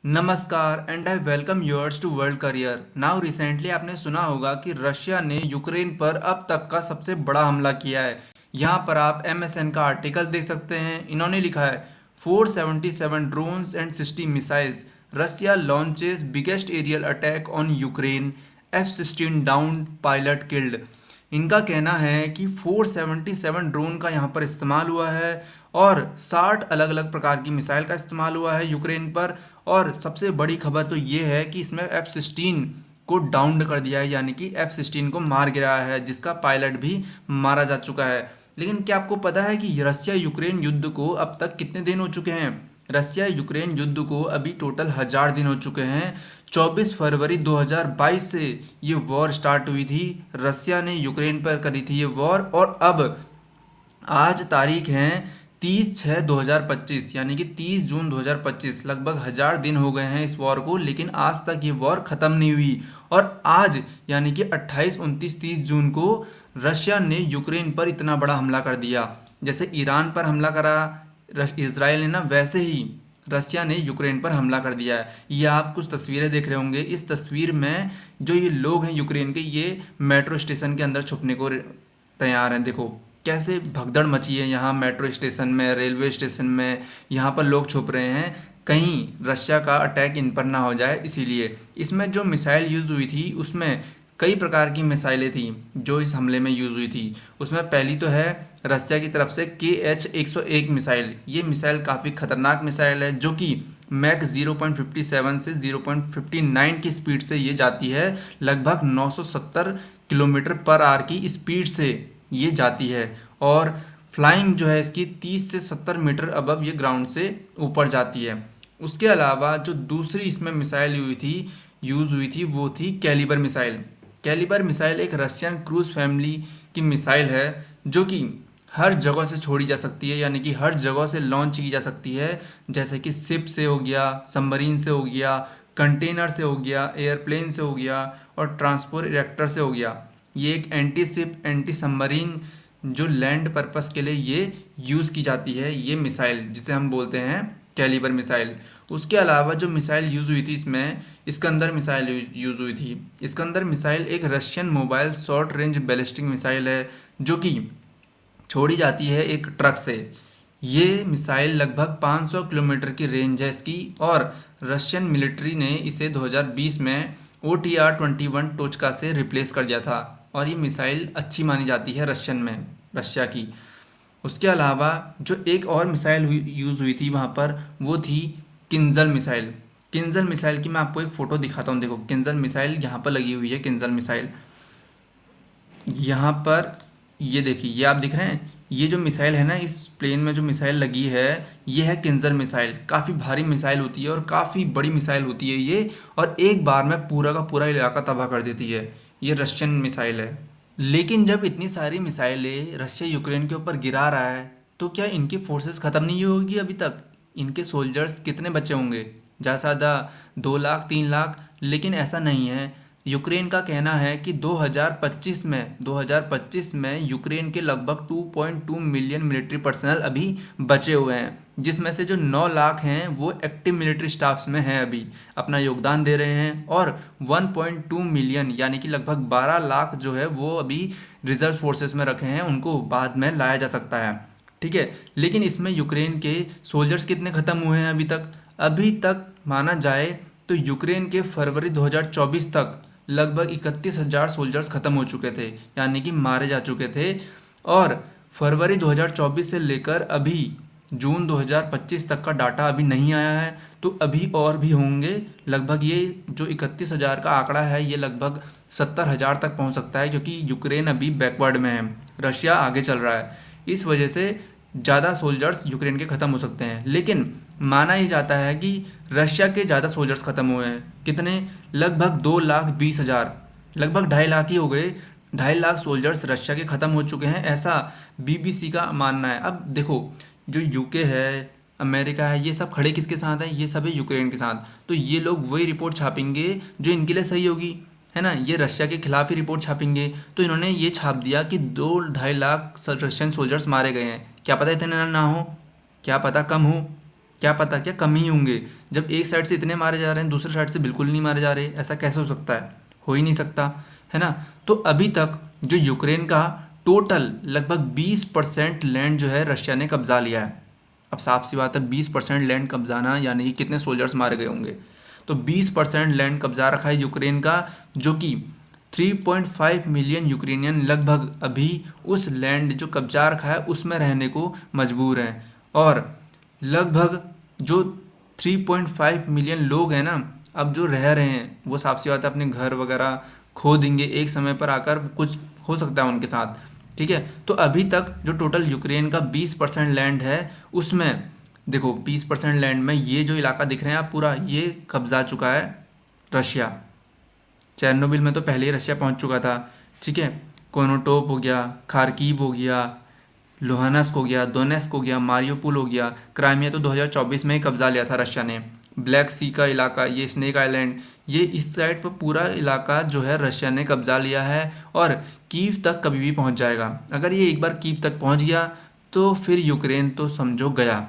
नमस्कार and I welcome yours to world career. Now recently आपने सुना होगा कि रशिया ने यूक्रेन पर अब तक का सबसे बड़ा हमला किया है। यहाँ पर आप एमएसएन का आर्टिकल देख सकते हैं। इन्होंने लिखा है 477 drones and 60 missiles, Russia launches biggest aerial attack on Ukraine, F-16 down, pilot killed. इनका कहना है कि 477 ड्रोन का यहाँ पर इस्तेमाल हुआ है और 60 अलग अलग प्रकार की मिसाइल का इस्तेमाल हुआ है यूक्रेन पर। और सबसे बड़ी खबर तो ये है कि इसमें F-16 को डाउन कर दिया है, यानी कि F-16 को मार गिराया है, जिसका पायलट भी मारा जा चुका है। लेकिन क्या आपको पता है कि रशिया यूक्रेन युद्ध को अब तक कितने दिन हो चुके हैं? रशिया यूक्रेन युद्ध को अभी टोटल 1000 दिन हो चुके हैं। 24 फरवरी 2022 से ये वॉर स्टार्ट हुई थी। रशिया ने यूक्रेन पर करी थी ये वॉर, और अब आज तारीख है 30/6/2025, यानी कि 30 जून 2025। लगभग 1000 दिन हो गए हैं इस वॉर को, लेकिन आज तक ये वॉर ख़त्म नहीं हुई। और आज यानी कि 28, 29, 30 जून को रशिया ने यूक्रेन पर इतना बड़ा हमला कर दिया। जैसे ईरान पर हमला करा इसराइल ने ना, वैसे ही रशिया ने यूक्रेन पर हमला कर दिया है। ये आप कुछ तस्वीरें देख रहे होंगे। इस तस्वीर में जो ये लोग हैं यूक्रेन के, ये मेट्रो स्टेशन के अंदर छुपने को तैयार हैं। देखो कैसे भगदड़ मची है यहाँ मेट्रो स्टेशन में, रेलवे स्टेशन में। यहाँ पर लोग छुप रहे हैं कहीं रशिया का अटैक इन पर ना हो जाए, इसीलिए। इसमें जो मिसाइल यूज़ हुई थी उसमें कई प्रकार की मिसाइलें थी जो इस हमले में यूज़ हुई थी। उसमें पहली तो है रशिया की तरफ से KH-101 मिसाइल। ये मिसाइल काफ़ी खतरनाक मिसाइल है, जो कि मैक 0.57 से 0.59 की स्पीड से ये जाती है। लगभग 970 किलोमीटर पर आवर की स्पीड से ये जाती है, और फ्लाइंग जो है इसकी 30 से 70 मीटर अबव ये ग्राउंड से ऊपर जाती है। उसके अलावा जो दूसरी इसमें मिसाइल यूज़ हुई थी वो थी कैलिबर मिसाइल। कैलिबर मिसाइल एक रशियन क्रूज फैमिली की मिसाइल है, जो कि हर जगह से छोड़ी जा सकती है, यानी कि हर जगह से लॉन्च की जा सकती है। जैसे कि शिप से हो गया, सबमरीन से हो गया, कंटेनर से हो गया, एयरप्लेन से हो गया, और ट्रांसपोर्ट रिएक्टर से हो गया। ये एक एंटी शिप, एंटी सबमरीन, जो लैंड पर्पस के लिए ये यूज़ की जाती है, ये मिसाइल जिसे हम बोलते हैं कैलिबर मिसाइल। उसके अलावा जो मिसाइल यूज़ हुई थी इसमें इस्कंदर मिसाइल यूज़ हुई थी। इस्कंदर मिसाइल एक Russian mobile short range ballistic missile है, जो कि छोड़ी जाती है एक ट्रक से। ये मिसाइल लगभग 500 किलोमीटर की रेंज है इसकी, और रशियन मिलिट्री ने इसे 2020 में OTR-21 टोचका से रिप्लेस कर दिया था, और ये मिसाइल अच्छी मानी जाती है रशिया की। उसके अलावा जो एक और मिसाइल यूज़ हुई थी वहाँ पर, वो थी किंजल मिसाइल। किंजल मिसाइल की मैं आपको एक फ़ोटो दिखाता हूँ। देखो किंजल मिसाइल यहाँ पर लगी हुई है। किंजल मिसाइल यहाँ पर, ये देखिए, ये आप दिख रहे हैं। ये जो मिसाइल है ना, इस प्लेन में जो मिसाइल लगी है, ये है किंजल मिसाइल। काफ़ी भारी मिसाइल होती है और काफ़ी बड़ी मिसाइल होती है ये, और एक बार में पूरा का पूरा इलाका तबाह कर देती है। ये रशियन मिसाइल है। लेकिन जब इतनी सारी मिसाइलें रशिया यूक्रेन के ऊपर गिरा रहा है, तो क्या इनकी फोर्सेस ख़त्म नहीं होगी अभी तक? इनके सोल्जर्स कितने बचे होंगे? ज़्यादा से ज़्यादा 2 लाख 3 लाख। लेकिन ऐसा नहीं है। यूक्रेन का कहना है कि 2025 में यूक्रेन के लगभग 2.2 मिलियन मिलिट्री पर्सनल अभी बचे हुए हैं, जिसमें से जो 9 लाख हैं वो एक्टिव मिलिट्री स्टाफ्स में हैं, अभी अपना योगदान दे रहे हैं। और 1.2 मिलियन यानी कि लगभग 12 लाख जो है वो अभी रिजर्व फोर्सेस में रखे हैं, उनको बाद में लाया जा सकता है। ठीक है। लेकिन इसमें यूक्रेन के सोल्जर्स कितने ख़त्म हुए हैं अभी तक? अभी तक माना जाए तो यूक्रेन के फरवरी 2024 तक लगभग 31,000 सोल्जर्स ख़त्म हो चुके थे, यानी कि मारे जा चुके थे। और फरवरी 2024 से लेकर अभी जून 2025 तक का डाटा अभी नहीं आया है, तो अभी और भी होंगे। लगभग ये जो 31,000 का आंकड़ा है, ये लगभग 70,000 तक पहुंच सकता है, क्योंकि यूक्रेन अभी बैकवर्ड में है, रशिया आगे चल रहा है। इस वजह से ज़्यादा सोल्जर्स यूक्रेन के ख़त्म हो सकते हैं। लेकिन माना ही जाता है कि रशिया के ज़्यादा सोल्जर्स ख़त्म हुए हैं। कितने? लगभग 2,20,000, लगभग 2.5 लाख ही हो गए। 2.5 लाख सोल्जर्स रशिया के ख़त्म हो चुके हैं, ऐसा BBC का मानना है। अब देखो, जो यूके है, अमेरिका है, ये सब खड़े किसके साथ हैं? ये सब है यूक्रेन के साथ। तो ये लोग वही रिपोर्ट छापेंगे जो इनके लिए सही होगी, है ना। ये रशिया के खिलाफ ही रिपोर्ट छापेंगे। तो इन्होंने ये छाप दिया कि 2-2.5 लाख रशियन सोल्जर्स मारे गए हैं। क्या पता इतने ना हो, क्या पता कम हो, क्या पता क्या कम ही होंगे। जब एक साइड से इतने मारे जा रहे हैं, दूसरे साइड से बिल्कुल नहीं मारे जा रहे, ऐसा कैसे हो सकता है? हो ही नहीं सकता, है ना। तो अभी तक जो यूक्रेन का टोटल लगभग 20% लैंड जो है रशिया ने कब्जा लिया है। अब साफ सी बात है, 20% लैंड कब्जाना यानी कि कितने सोल्जर्स मारे गए होंगे। तो 20% लैंड कब्जा रखा है यूक्रेन का, जो कि 3.5 मिलियन यूक्रेनियन लगभग अभी उस लैंड जो कब्जा रखा है उसमें रहने को मजबूर हैं। और लगभग जो 3.5 मिलियन लोग हैं ना, अब जो रह रहे हैं वो साफ सी बात है अपने घर वगैरह खो देंगे एक समय पर आकर, कुछ हो सकता है उनके साथ। ठीक है, तो अभी तक जो टोटल यूक्रेन का 20% लैंड है उसमें देखो 20% लैंड में ये जो इलाका दिख रहे हैं आप पूरा, ये कब्जा चुका है रशिया। चेरनोबिल में तो पहले ही रशिया पहुंच चुका था। ठीक है, कोनोटोप हो गया, खार्कीव हो गया, लुहानस्क हो गया, दोनेस्क हो गया, मारियोपुल हो गया, क्राइमिया तो 2024 में ही कब्जा लिया था रशिया ने। ब्लैक सी का इलाका, ये स्नेक आइलैंड, ये इस साइड पर पूरा इलाका जो है रशिया ने कब्जा लिया है। और कीव तक कभी भी पहुंच जाएगा। अगर ये एक बार कीव तक पहुंच गया तो फिर यूक्रेन तो समझो गया।